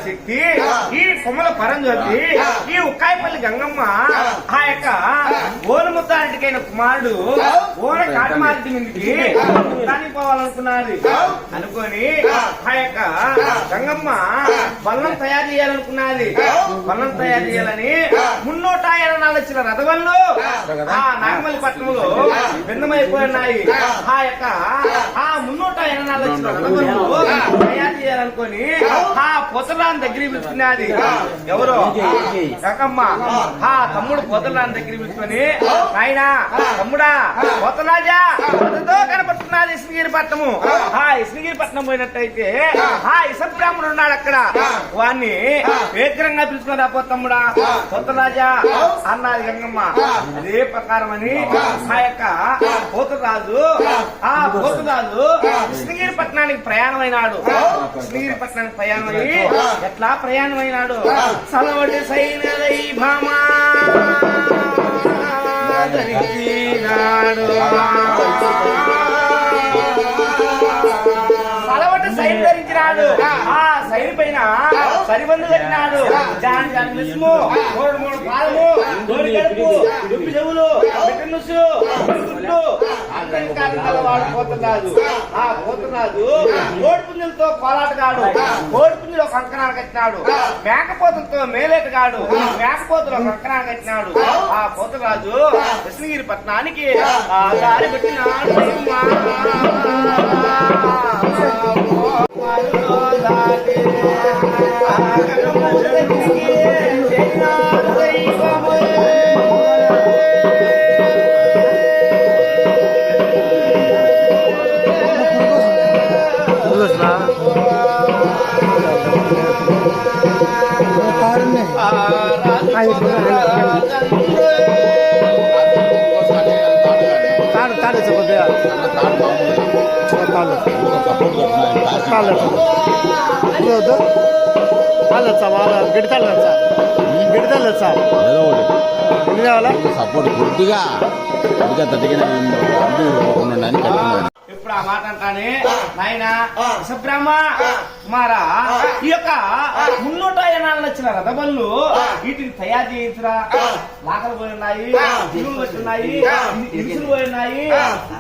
శక్తి ఈ కొమ్మల పరంజ్యోతి ఈ ఉక్కాయపల్లి గంగమ్మ ఆ యొక్క ఓనముద్దారెడ్డికైన కుమారుడు ఓన కాటమారెడ్డి మీదకి పోవాలనుకున్నది అనుకొని ఆ యొక్క గంగమ్మ బల్లం తయారు చేయాలనుకున్నది. బల్లం తయారు చేయాలని 324 లక్షల రథవళ్ళు ఆ నాగమల్లి పట్టణంలో భిన్నమైపోయినాయి. ఆ యొక్క 324 లక్షల రథవళ్ళు తయారు చేయాలనుకొని ఆ పొతలాన్ దగ్గరికి పిలుచుకున్నది. ఎవరో గంగమ్మ ఆ తమ్ముడు పొతలాన్ దగ్గరికి పిలుచుకొని ఆయన తమ్ముడా పొతరాజా అతతో కనపడుతున్నది ఇస్నగిరిపట్నము. ఆ ఇస్నగిరిపట్నం పోయినట్టయితే ఆ ఇసబ్రాహ్మణుడు ఉన్నాడు అక్కడ. వాణ్ణి వేగ్రంగా పిలుచుకుని రాపో తమ్ముడా పొతరాజా అన్నది గంగమ్మ. అదే ప్రకారం అని ఆ యొక్క పోతురాజు ఇస్నగిరిపట్నానికి ప్రయాణమైనాడు. ఇస్నగిరిపట్నానికి ప్రయాణమై ఎట్లా ప్రయాణమైనాడు? సలవటి సైనదై భామా సలవటి సైన్ ధరించినాడు. ఆ సైన్ పైన సరిబందు కట్టినాడు. జాన్ జాన్ మిస్ము 3 పాదము దోడి గడుపు దుప్పి చెవులు బిటనుసు గుడ్డు వాడు పోతురాజు. ఆ పోతురాజు కోడిపుంజులతో కోలాటగాడు. కోడిపుంజులో కంకణాలు కట్టినాడు. మేకపోతులతో మేలేటగాడు. మేకపోతులో కంకణాలు కట్టినాడు. ఆ పోతురాజు కృష్ణగిరి పట్టణానికి ఆ దారి పెట్టినాడు. ताड़ सपोर्ट ఏదో ఒకటి సపోర్ట్ కొద్దిగా తగ్గిన ఉండని కట్టుకున్నాను. ఇప్పుడు ఆ మాట అంటానే నాయన విషబ్రహ్మ కుమారా, ఈ యొక్క 300 వచ్చిన రథబళ్ళు వీటిని తయారు చేయించురా. లాకలు పోయి ఉన్నాయి, దిగులు వచ్చి ఉన్నాయి, ఇరుసులు పోయి ఉన్నాయి,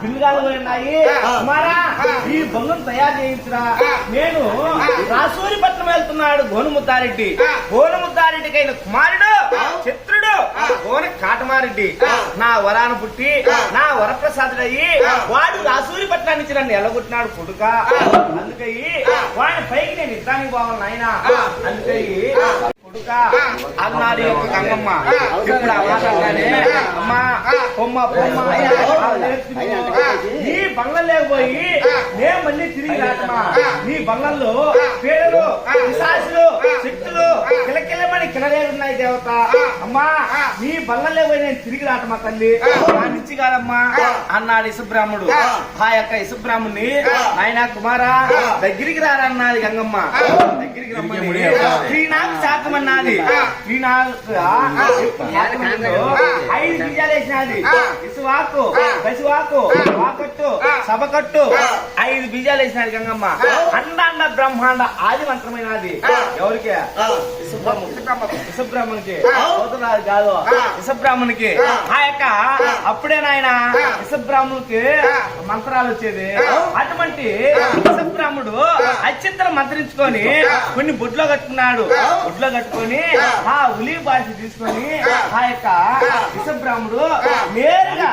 బిల్లుగాలు పోయి ఉన్నాయి. కుమారా, ఈ బొంగును తయారు చేయించురా. నేను రాసూరిపట్నం వెళ్తున్నాడు గోనుముద్దారెడ్డి. గోనుముద్దారెడ్డికైన కుమారుడు చిత్రుడు గోన కాటమారెడ్డి నా వరాను పుట్టి నా వరప్రసాదుడయ్యి వాడు రాసూరిపట్నం నుంచి నన్ను ఎల్లగొట్టినాడు కొడుక. అందుకయ్యి వాడిని పైకి నేను ఇద్దానికి పోవాలి నాయన. అందుకయ్యి కొడుక అన్నాడు గంగమ్మ. ఇప్పుడు అమ్మానే అమ్మా పొమ్మ పొమ్మ నీ బంగ్లం లేకపోయి నేను మళ్ళీ తిరిగి రాటమా. నీ బంగ్లంలో పేడలు పిశాచులు శక్తులు కిలకిలమని కిలరేగున్నాయి దేవత. అమ్మా నీ బంగ్లం లేకపోయి నేను తిరిగి రాటమా తల్లి, నా నుంచి కాదమ్మా అన్నాడు ఇసుబ్రాహ్మణుడు. ఆ యొక్క ఇసుబ్రాహ్మణుని ఆయన కుమారా దగ్గరికి రారన్నది గంగమ్మ. దగ్గరికి రమ్మని శ్రీనాథ్ శాతమన్నది. శ్రీనాథ్ 5 బీజాలు వేసినది. ఇసువాకు పసివాకు వాకట్టు సభకట్టు 5 బీజాలు వేసినది గంగమ్మ. అండాండ బ్రహ్మాండ ఆది మంత్రమైనది. ఎవరికి? ఇసుబ్రాహ్మణునికి కాదు, ఇసుబ్రాహ్మణునికి. ఆ యొక్క అప్పుడే నాయన ఇసుబ్రాహ్మణునికి మంత్రాలు వచ్చేది. అటువంటి ఇసుబ్రాహ్మణుడు అత్యంతరం మంత్రించుకొని కొన్ని బొడ్లో కట్టుకున్నాడు. బొడ్లో కట్టుకొని ఆ ఉలి బాసి తీసుకొని ఆ యొక్క ఇసుబ్రాహ్మణుడు నేరుగా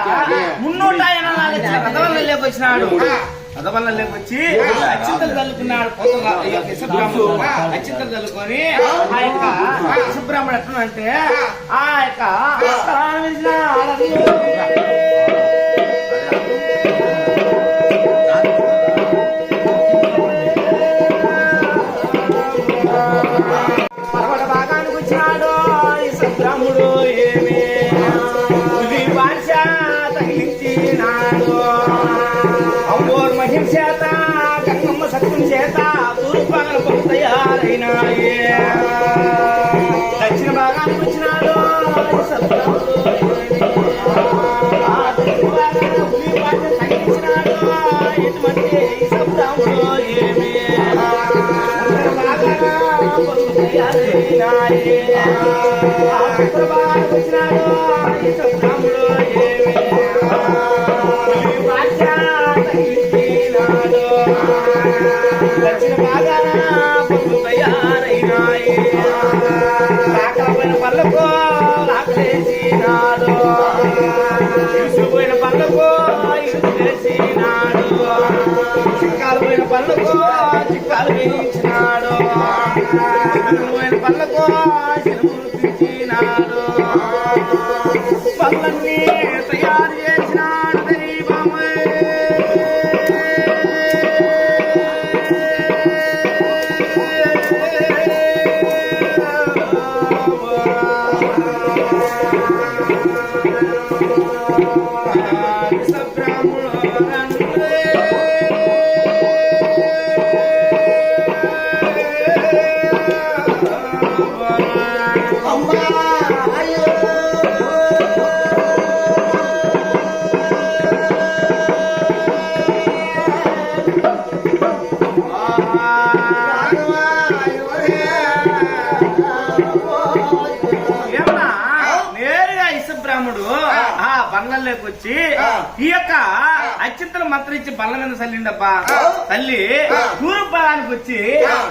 380 రథవల్ల లేకొచ్చినాడు. రథవల్ల లేకొచ్చి అత్యంతలు చల్లుకున్నాడు. ఇసుబ్రాహ్మణుడు అత్యంతలు చల్లుకొని ఆ యొక్క ఇసుబ్రాహ్మణుడు ఎట్లంటే ఆ యొక్క పర్వత భాగానికి వచ్చినాడు ఇసుబ్రాహ్మణుడు. ఏమి ఉలి భాష తగిలించినాడు. అంబోర్ మహిం చేత గంగమ్మ సత్యం చేత తూర్పు భాగాల పనులు తయారైనాయి. దక్షిణ భాగానికి వచ్చినాడు ఇసుబ్రాహ్మణుడు. ఆ దక్షిణ భాగాన ఉలి భాష తగిలించినాడు. ఎటువంటి ఇసుబ్రాహ్మణుడు ఏమి దక్షిణ భాగాన పొద్దు తయారైనాయి. లాకలపోయిన పళ్ళకు లాకలేసినాడు. ఇసుకుపోయిన పళ్ళకు ఇసుకు వేసినాడు. చిక్కాలు పోయిన పళ్ళకు చిక్కాలు వేయించినాడు. పోయిన పళ్ళకు సిరుములు తెచ్చినాడు. పళ్ళన్నీ తయారు చేసినాడు దైవము. ఆ బంగ్లంలోకి వచ్చి ఈ యొక్క అత్యంతలు మంత్రించి బంగ్ల మీద చల్లిండప్పా. తల్లి తూర్పు భాగానికి వచ్చి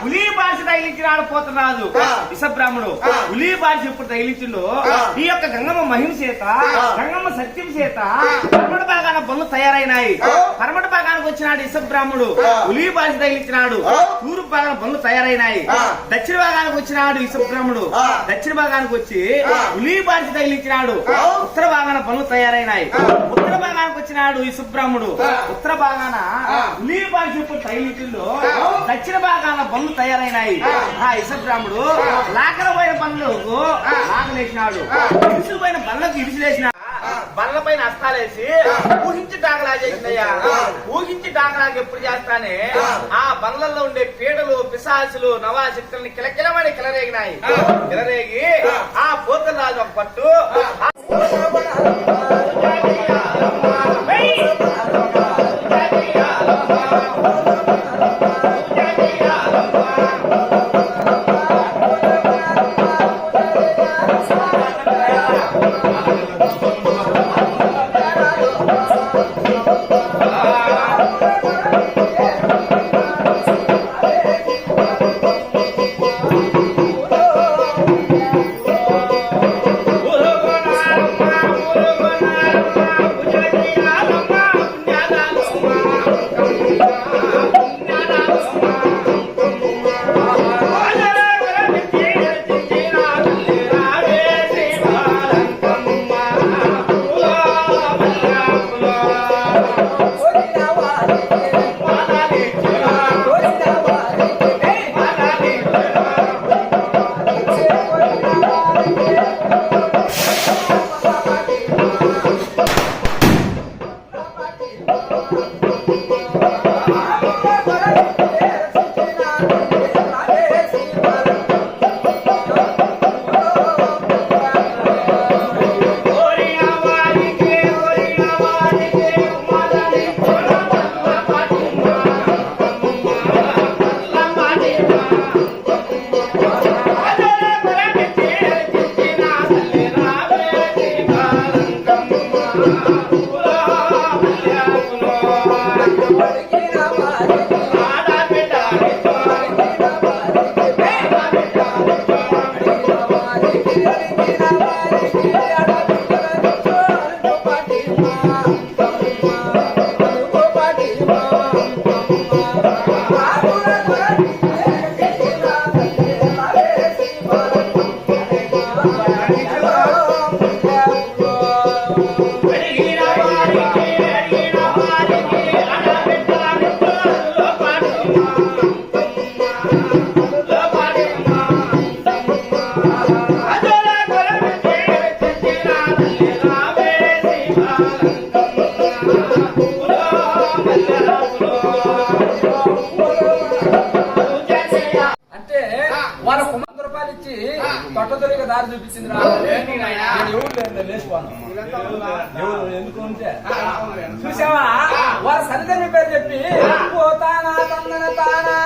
ఉలి బాసి తగిలించినాడు పోతరాజు ఇసుబ్రాహ్మణుడు. ఉలి బాసి ఎప్పుడు తగిలించిండు ఈ యొక్క గంగమ్మ మహిమ చేత గంగమ్మ సత్యం చేత పరమట భాగాన పనులు తయారైనాయి. పరమట భాగానికి వచ్చినాడు ఇసుబ్రాహ్మణుడు. ఉలి బాసి తగిలించినాడు. తూర్పు భాగాన పనులు తయారైనాయి. దక్షిణ భాగానికి వచ్చినాడు ఇసుబ్రాహ్మణుడు. దక్షిణ భాగానికి వచ్చి ఉలి బాసి తగిలించినాడు. ఉత్తర భాగాన పనులు తయారైనాయి. ఉత్తర భాగానికి వచ్చినాడు ఇసుబ్రాహ్మణుడు. ఉత్తర భాగాన ఉలి బాసి ఎప్పుడు తగిలించిండు దక్షిణ భాగాన పనులు తయారైనాయి. ఆ ఇసుబ్రాహ్మణుడు లాకల పోయిన పనులకు లాకలేసినాడు. ఇరుసులు పోయిన పనులకు ఇరుసులేసిన బండ్ల పైన అస్తాలేసి ఊహించి డాకలా చేసిందయ్యా. ఊహించి డాకలాకి ఎప్పుడు చేస్తానే ఆ బండ్లలో ఉండే పీడలు పిశాసులు నవాశక్తుల్ని కిలకిలమని కిలరేగినాయి. కిలరేగి ఆ పోతరాజు ఒక పట్టు తొట్టదొరిగా దారి చూపించింది. ఎందుకు ఉంటే చూసావా వారి సన్నిధానం పేరు చెప్పి పోతానా తందన తానా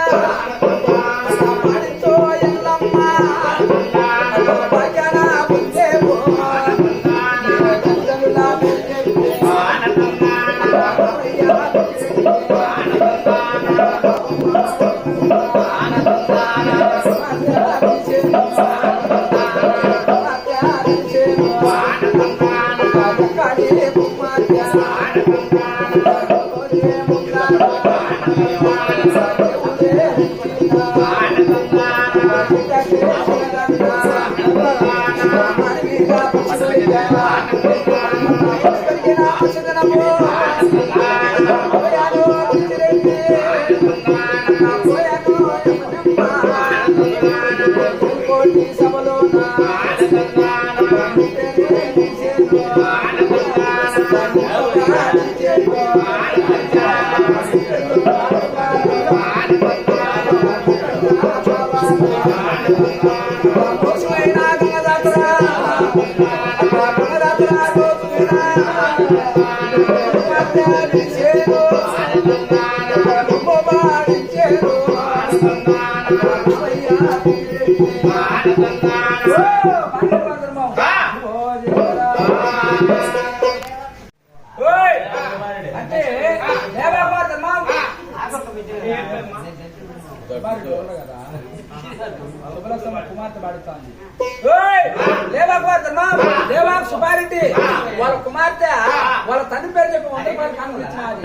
దేవాకు సుబ్బారెడ్డి వాళ్ళ కుమార్తె వాళ్ళ తండ్రి పేరు చెప్పి 100 రూపాయలు కనుగొచ్చినది.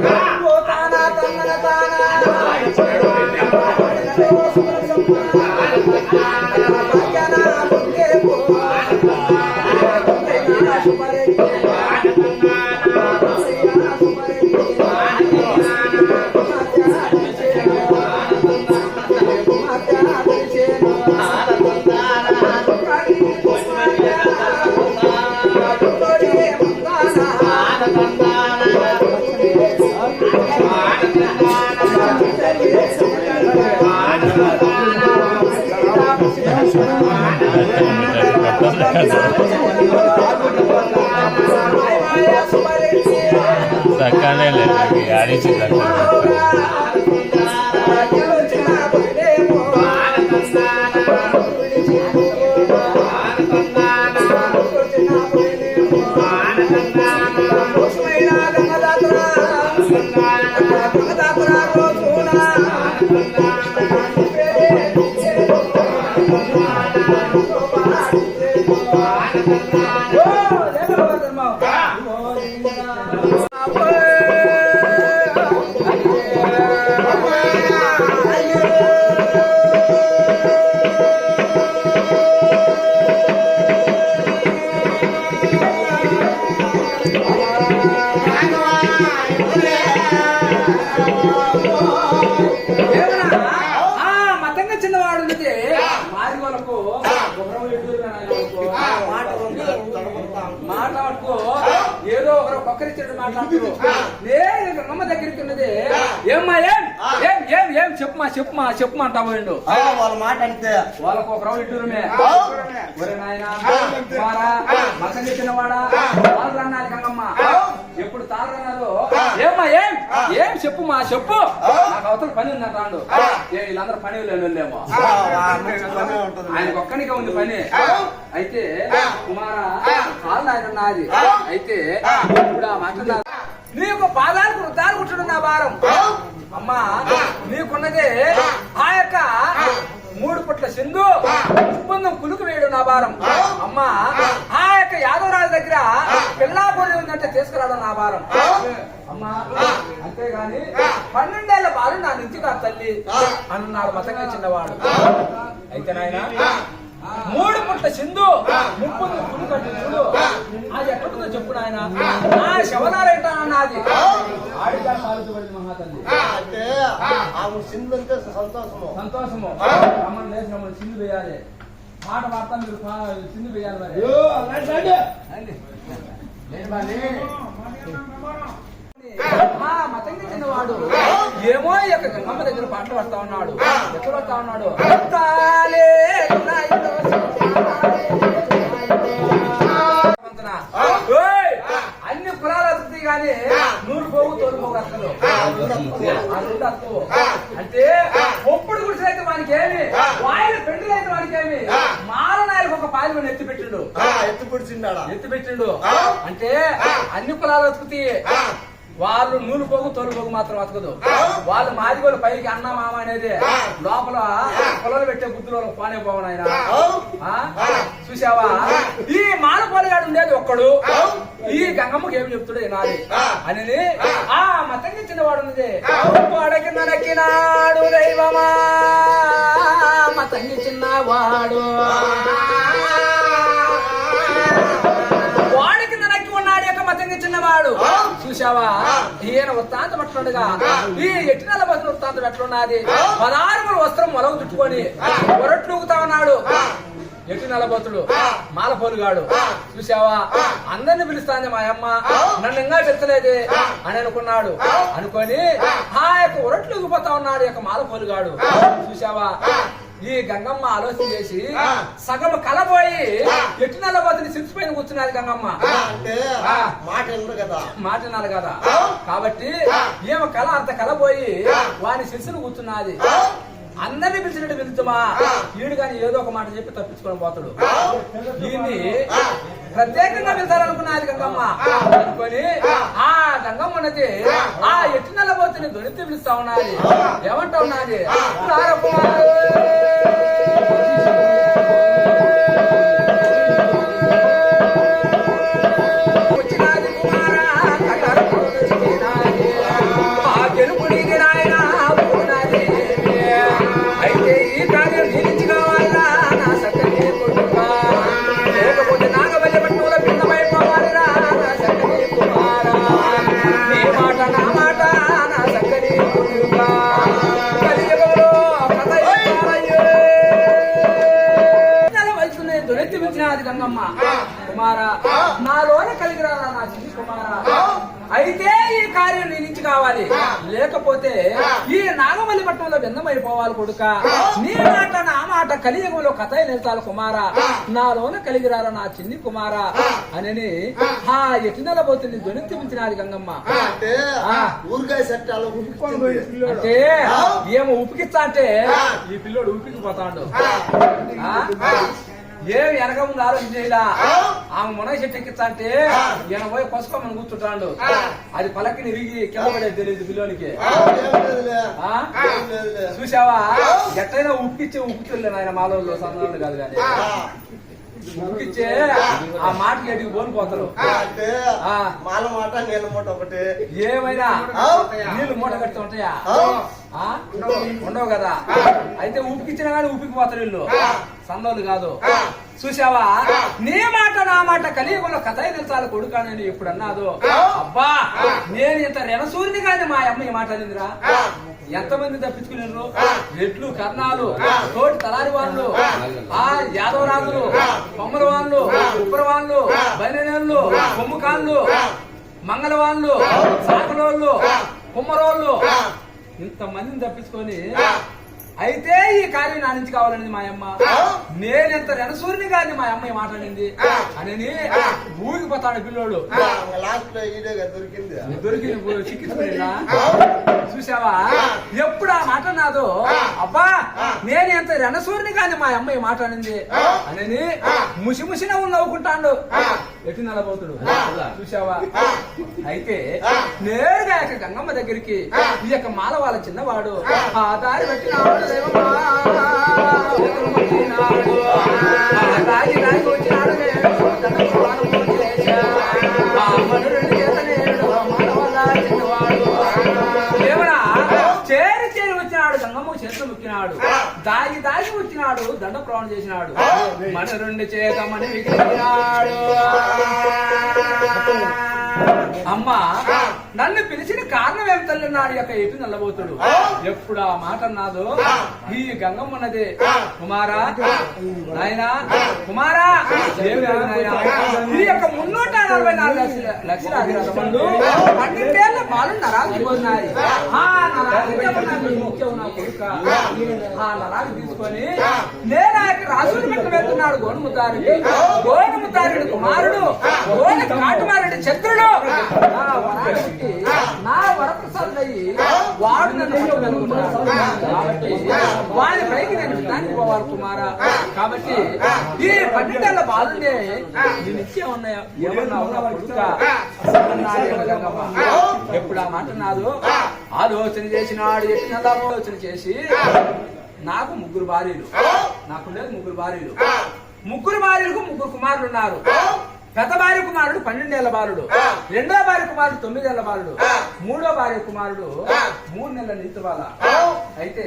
Sana సక్కనే లేదు ఆడించి మతంగా చిన్నవాడు మాది వాళ్ళకు మాట్లాడుకో ఏదో ఒకరు ఒక్కరిచ్చాడు మాట్లాడుతూ నేను అమ్మ దగ్గరికి ఉన్నది ఏమ్మా ఏం ఏం ఏం ఏం చెప్పుమా అంటా పోయిండు వాళ్ళ మాట అంటే వాళ్ళకు ఒక రౌండ్ ఇద్దరుమే మతం చిన్నవాడా తాళ్ళు అన్నారు గంగమ్మ ఎప్పుడు తాళ్ళు అన్నారు ఏమ్మా ఏం ఏం చెప్పుమా చెప్పు నాకు అవతల పని ఉంది అంటాడు వీళ్ళందరూ పని లేనేమో ఆయనకు ఒక్కనికే ఉంది పని అయితే కుమార కాళ్ళు ఆయన ఉన్నది అయితే ఇప్పుడు ఆ మాట నీకు పాదాలకు వృద్ధాలు కుట్టడం నా భారం అమ్మా నీకున్నదే ఆ యొక్క 3 పుట్ల సింధు ఒప్పందం కులుకు వేయడం నా భారం అమ్మా ఆ యొక్క యాదవరాజు దగ్గర పిల్లాపూరి ఉందంటే తీసుకురావడం నా భారం అమ్మా అంతేగాని 12 ఏళ్ల బాలు నా నుంచి నా తల్లి అన్నాడు మతంగా చిన్నవాడు అయితే నాయన 3 పుట్ల సింధు 30 పులు కట్టి చూడు అది ఎక్కడుందో చెప్పు నాయన ఆ శవనారేట అన్నది ఆడిగా సాగుతుబడి మహాతల్లి అంటే ఆమె సింధు అంటే సంతోషము అమ్మని లేచి మమ్మల్ని సింధు వేయాలి మాట వార్త మీరు సింధు వేయాలి మరి మతంగా చిన్నవాడు ఏమో ఈ యొక్క గంగమ్మ దగ్గర పాటలు పడతా ఉన్నాడు ఎక్కడ పడతా ఉన్నాడు అన్ని కులాలు వస్తుంది కానీ 100 పోగు తోలుపోగు అసలు అంటే ఒప్పుడు గుడిసైతే వానికి ఏమి వాయిల పెండులు అయితే వానికి ఏమి మాలనాయలకు ఒక పాలు ఎత్తి పెట్టిండు అంటే అన్ని కులాలు వతుకుతాయి వాళ్ళు నూలు పోగు తోలు పోగు మాత్రం అతకదు వాళ్ళు మాదిగోలు పైకి అన్న మామ అనేది లోపల పొలాలు పెట్టే బుద్ధులు పానే పోవను ఆయన చూసావా ఈ మానపోలగాడు ఉండేది ఒక్కడు ఈ గంగమ్మకి ఏమి చెప్తుడు నాది అని ఆ మతంగా చిన్నవాడు ఉన్నది వాడకి నరకినాడు దైవమా మతంగి చిన్నవాడు చిన్నవాడు చూసావా ఈయన వృత్తాంతం ఎట్లుండగా ఈ ఎట్టినల బతులు వృత్తాంతం ఎట్లున్నది 16 వస్త్రం మొలవు చుట్టుకొని ఒరట్లుగుతా ఉన్నాడు ఎటు నలబతుడు మాలపోలుగాడు చూసావా అందరిని పిలుస్తాంది మా అమ్మ నన్ను ఇంకా పిలుచలేదే అని అనుకున్నాడు అనుకొని ఆ యొక్క ఒరట్లుగిపోతా ఉన్నాడు యొక్క మాలపోలుగాడు చూసావా ఈ గంగమ్మ ఆలోచన చేసి సగం కలబోయి ఎటు నల్లబోతుని సిరిసిపోయిన కూర్చున్నది గంగమ్మ మాట వినాలి కదా కాబట్టి ఏమో కళ అంత కలబోయి వాని శిరసును కూర్చున్నది అందరినీ పిలిచినట్టు పిలుచుమా ఈడు కానీ ఏదో ఒక మాట చెప్పి తప్పించుకొని పోతాడు దీన్ని ప్రత్యేకంగా పిలుచాలనుకున్నది గంగమ్మ అనుకొని ఆ గంగమ్మ ఉన్నది ఆ ఎట్టు నల్లబోతుని దొరికి పిలుస్తా ఉన్నది ఏమంటా ఉన్నది గంగమ్మ కుమార నాలోనే కలిగిరా నా చిన్ని కుమార అయితే ఈ కార్యం నీ నుంచి కావాలి, లేకపోతే ఈ నాగమల్లి పట్టణంలో భిన్నమైపోవాలి కొడుక. నీ మాట నా మాట కలియుగంలో కథ నిలుతాలు కుమారా, నాలోన కలిగిరారా నా చిన్ని కుమారా అని ఆ ఎట్టినల పోతుంది ధ్వనించినాది గంగమ్మ. అంటే ఊరికాయ సెట్ అలా ఉప్పుకొని పోయి అంటే ఏమో ఉపికిస్తా అంటే ఈ పిల్లోడు ఉపికి పోతాడు. ఏమి వెనక ముందు ఆలోచన చేయలా. ఆమె మునగ చెట్టు ఎక్కిస్తా అంటే ఈయన పోయి కొసుకోమని కూర్చుంటాడు. అది పలకిని విరిగి కింద పడేది తెలియదు పిల్లోనికి. చూసావా ఎట్టయినా ఉప్పిచ్చే ఉప్పుతులే ఆయన మాలోళ్ళు సందర్భాలు కాదు కానీ ఉప్పిచ్చే ఆ మాటకి ఎడికి పోనిపోతారు. మాల మాట నీళ్ళ మూట ఒకటి ఏమైనా నీళ్లు మూట కట్టి ఉంటాయా? ఉండవు కదా. అయితే ఉప్పిచ్చినా కానీ ఉప్పికి పోతారు వీళ్ళు, సందోలు కాదు. చూసావా నీ మాట నా మాట కలియుగంలో కథ నిలిచాలి కొడుకానని ఎప్పుడు అన్నాదో. అబ్బా నేను ఇంత రెనసూరిని కానీ మా అమ్మ ఈ మాట అనిందిరా. ఎంతమంది తప్పించుకున్నారు? రెడ్లు, కర్ణాలు, తోటి తలారి వాళ్ళు, ఆ యాదవరాజులు, కొమ్మల వాళ్ళు, ఉప్పర వాళ్ళు, బలినేళ్ళు, కొమ్ముకాళ్ళు, మంగళవాళ్ళు, సాకలోళ్ళు, కుమ్మరోళ్ళు, ఇంతమందిని తప్పించుకొని అయితే ఈ కార్యం నా నుంచి కావాలని మా అమ్మ. నేనెంత రెనసూరిని కానీ మా అమ్మ మాట్లాడింది అని ఊగిపోతాడు పిల్లోడు. దొరికింది చిక్కించుకున్నా. చూసావా ఎప్పుడు ఆ మాట నాదో. అబ్బా నేను ఎంత రెనసూరిని కానీ మా అమ్మాయి మాట్లాడింది అని ముసిముసిన నవ్వుకుంటాడు. ఎటు నలబోతుడు చూసావా. అయితే నేరుగా గంగమ్మ దగ్గరికి ఈ యొక్క మాల వాళ్ళ చిన్నవాడు ఆ దారి పెట్టినాడు. రాగి రాగి వచ్చినాడు ఏమన్నా చేరి చేరి వచ్చినాడు. గంగమ్మ చేతులు ముక్కినాడు. దాగి దాగి వచ్చినాడు. దండ ప్రవణం చేసినాడు. మన రెండు చేతమని విగ్రహినాడు. అమ్మ నన్ను పిలిచిన కారణం ఏం తల్లిన్నాడు యొక్క ఎటు నల్లబోతుడు. ఎప్పుడు ఆ మాట అన్నాదో ఈ గంగమ్మ ఉన్నది. కుమారా నాయనా కుమారా ఈ యొక్క 344 లక్షల అధిరాజమండు 12 పాలు నరాలు పోతున్నాయి. ఆ నరాలు తీసుకొని నేను ఆ రాజుని పెట్ట వెళ్తున్నాడు. గోనుముతారుడి గోనుముతారుడి కుమారుడు గోన కాటుమారుడి చంద్రుడు నా వరప్రసాదయ్యి వాడు నన్ను కాబట్టి వాడి పైకి నేను దానికి పోవాలి కుమారా. కాబట్టి ఈ 12 బాలుండే నేను ఇచ్చే ఉన్నాయా ఏమన్నా ఉన్నా కొడుక ఎప్పుడు ఆ మాట నాదు ఆలోచన చేసినాడు. ఎట్టిన ఆలోచన చేసి నాకు 3 భార్యలు, నాకు లేదు 3 భార్యలు. 3 భార్యలకు 3 కుమారులు ఉన్నారు. పెద్ద భార్య కుమారుడు 12 ఏళ్ల బాలుడు, రెండో భార్య కుమారుడు 9 ఏళ్ల బాలుడు, మూడో భార్య కుమారుడు 3 నెలల నీతివాల. అయితే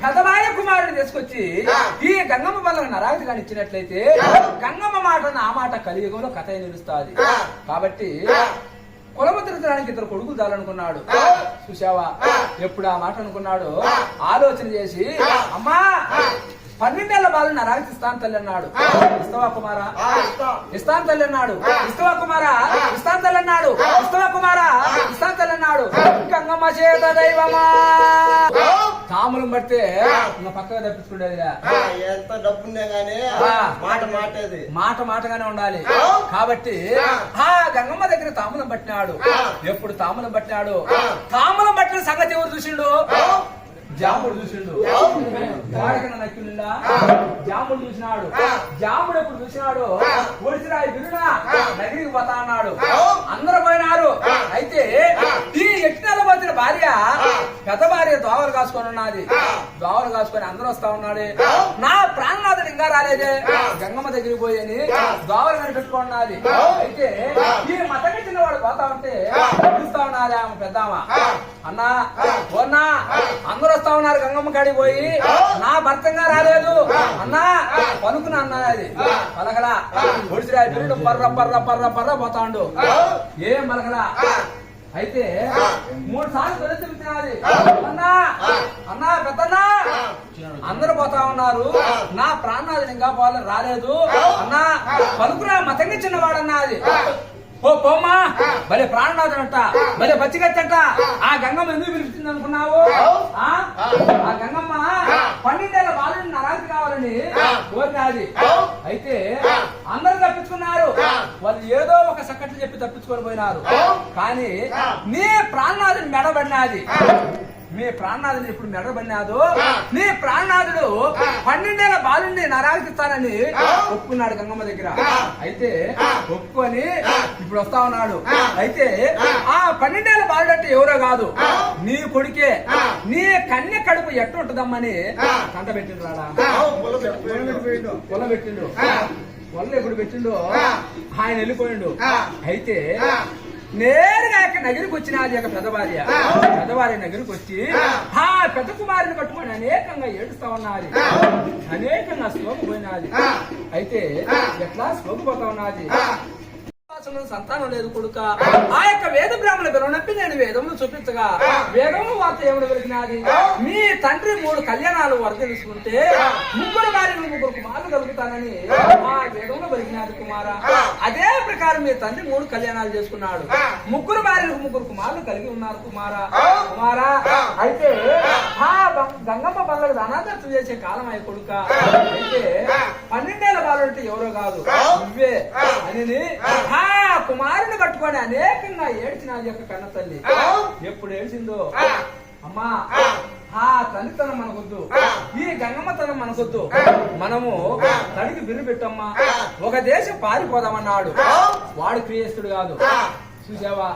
పెద్ద భార్య కుమారుడిని తీసుకొచ్చి ఈ గంగమ్మ వల్ల నరాగతి కానీ ఇచ్చినట్లయితే గంగమ్మ మాట నా మాట కలియుగంలో కథ నిలుస్తుంది. కాబట్టి కులముద్రించడానికి 2 కొడుకులు చాలనుకున్నాడు. చూసావా ఎప్పుడు ఆ మాట అనుకున్నాడు. ఆలోచన చేసి అమ్మా 12 ఏళ్ల బాలు నరాగతి ఇస్తాను తల్లి అన్నాడు. ఇస్తావా కుమారా? ఇస్తాను తల్లి అన్నాడు. ఇస్తావా కుమారా? ఇస్తాను తల్లి అన్నాడు. ఇస్తావా కుమారా? ఇస్తాను తల్లి అన్నాడు. గంగమ్మ చేత దైవమా తాములు బట్టే ఇంకా పక్కగా తప్పించుకునేది. ఎంత డబ్బుందే గానీ మాట మాటేది మాట మాటగానే ఉండాలి. కాబట్టి ఆ గంగమ్మ దగ్గర తాములం పట్టినాడు. ఎప్పుడు తాములం పట్టినాడు. తాములం పట్టిన సంగతి ఎవరు చూసిండు? జాముడు చూసిండు. నక్కిందా జాముడు చూసినాడు. జాముడు ఎప్పుడు చూసినాడు? ఒడిసిరాయి బిరునా నగిరికి పోతా అన్నాడు. అందరూ పోయినారు. అయితే ఈ ఎట్టినల పోతున్న భార్య పెద్ద భార్య దోవలు కాసుకొని ఉన్నది. దోవలు కాసుకొని అందరూ వస్తా ఉన్నాడు. నా ప్రాణనాథుడు ఇంకా రాలేదే గంగమ్మ దగ్గరికి పోయి అని దోవలు కనిపెట్టుకున్నది. అయితే ఈ మతకి చిన్నవాడు పోతా ఉంటే చూస్తా ఉన్నది ఆమె పెద్దామ. అన్నా ఓన్నా అందరూ వస్తా ఉన్నారు గంగమ్మ కాడికి పోయి నా భర్తంగా రాలేదు అన్నా పలుకున అన్నది. పలకలా ఒడిసిరాయి పిల్లడు పర్ర పర్ర పర్ర పర్ర పోతాండు. ఏం పలకలా. అయితే 3 సార్లు దొరికినది. అన్నా అన్నా పెద్దన్నా అందరూ పోతా ఉన్నారు. నా ప్రాణాలు ఇంకా పోవాలని రాలేదు అన్నా పలుకురా మతంగా చిన్నవాడన్నా. అది ఓ పోమ్మా భలే ప్రాణనాథుడంట భలే బచ్చిగచ్చంట. ఆ గంగమ్మ ఎందుకు పిలిపించింది అనుకున్నావు? ఆ గంగమ్మ 12 ఏళ్ల బాలుడిని నరానికి కావాలని కోరినది. అయితే అందరూ తప్పించుకున్నారు. వాళ్ళు ఏదో ఒక సక్కట్లు చెప్పి తప్పించుకొని పోయినారు. కానీ నీ ప్రాణనాథుని మెడబడినది. మీ ప్రాణనాథుని ఎప్పుడు మెడబడినాదు నీ ప్రాణనాథుడు 12 ఏళ్ల బాలుడిని నరాకిస్తానని ఒప్పుకున్నాడు గంగమ్మ దగ్గర. అయితే ఒప్పుకొని ఇప్పుడు వస్తా ఉన్నాడు. అయితే ఆ 12 ఏళ్ల బాలుడు అంటే ఎవరో కాదు, నీ కొడుకే. నీ కన్య కడుపు ఎట్టుంటదమ్మని కంట పెట్టిండు రాడా. పొలం పెట్టిండు. పొలం ఎప్పుడు పెట్టిండు ఆయన వెళ్ళిపోయిండు. అయితే నేరుగా నగిరికి వచ్చిన అది ఒక పెద్ద భార్య నగిరికి వచ్చి ఆ పెద్ద కుమారుని కట్టుకొని అనేకంగా ఏడుస్తా ఉన్నది. అనేకంగా స్లోకపోయినది. అయితే ఎట్లా స్లోకపోతా ఉన్నది. సంతానం లేదు కొడుక. ఆ యొక్క వేద బ్రాహ్మణ బిరవనప్పి నేను వేదములు చూపించగా వేదము వార్త ఏమిటి దొరికినది. మీ తండ్రి 3 కళ్యాణాలు వర్ధించుకుంటే 3 వారికి 3 కుమారులు కలుగుతానని ఆ వేదంలో దొరికినది కుమారా. అదే ప్రకారం మీ తండ్రి 3 కళ్యాణాలు చేసుకున్నాడు. 3 వారికి 3 కుమారులు కలిగి ఉన్నారు కుమారా. అయితే ఆ గంగమ్మ పనులకు దానాదర్శనం చేసే కాలం అయ్యి కొడుక. అయితే 12 ఏళ్ల బాలుంటే ఎవరో కాదు నువ్వే అని కుమారుని కట్టుకొని అనేకంగా ఏడ్చినది యొక్క కన్న తల్లి. ఎప్పుడు ఏడ్చిందో అమ్మా ఆ తల్లితనం మనకొద్దు, ఈ గంగమ్మతనం మనకొద్దు. మనము తడికి బిర్రు పెట్టమ్మా, ఒక దేశం పారిపోదామన్నాడు. వాడు క్రియస్తుడు కాదు. చూసావా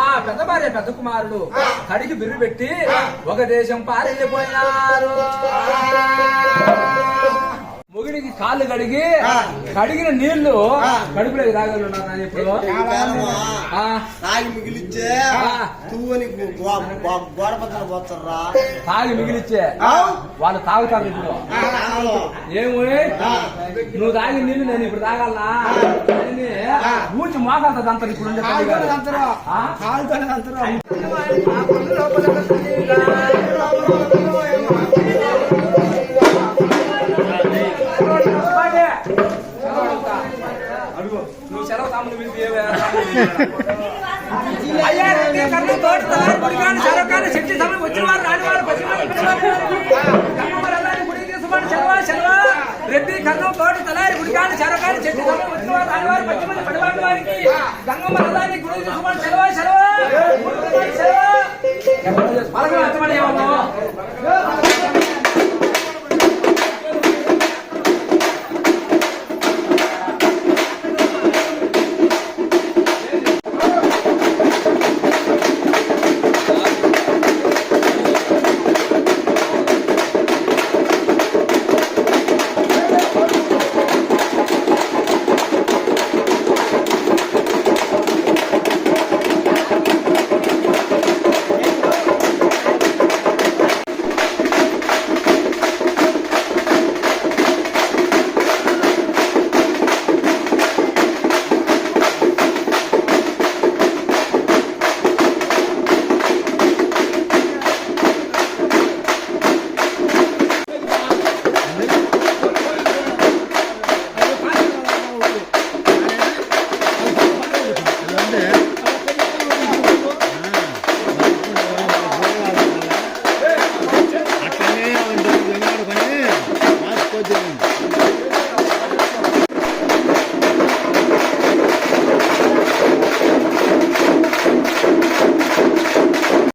ఆ పెద్ద భార్య పెద్ద కుమారుడు తడికి బిర్రు పెట్టి ఒక దేశం పారిపోయినారు. మొగిడికి కాళ్ళు కడిగిన నీళ్లు కడుపులోకి రాగలున్నారు. ఇప్పుడు తాగి మిగిలిచ్చే గోడ పక్కన పోతారా. తాగి మిగిలిచ్చే వాళ్ళు తాగుతారు. ఇప్పుడు ఏమో నువ్వు తాగిన నీళ్లు నేను ఇప్పుడు తాగాలనా ఊచి మోకాలతో అంటారు. ఇప్పుడు నువ్వు సెలవు తాములు అయ్యా కన్ను తోటి తలారి గుడికాని చెరవకాని శక్తి సమయం వచ్చిన వారు రాని వారు సెలవా రెడ్డి కన్ను తోటి తలారి గుడికాని చెరవకాని శక్తి సమయం వచ్చిన వారు రాని వారు 10 మంది పడివాటి వారికి గంగమ్మ రథాన్ని గుడి తీసుకుని సెలవా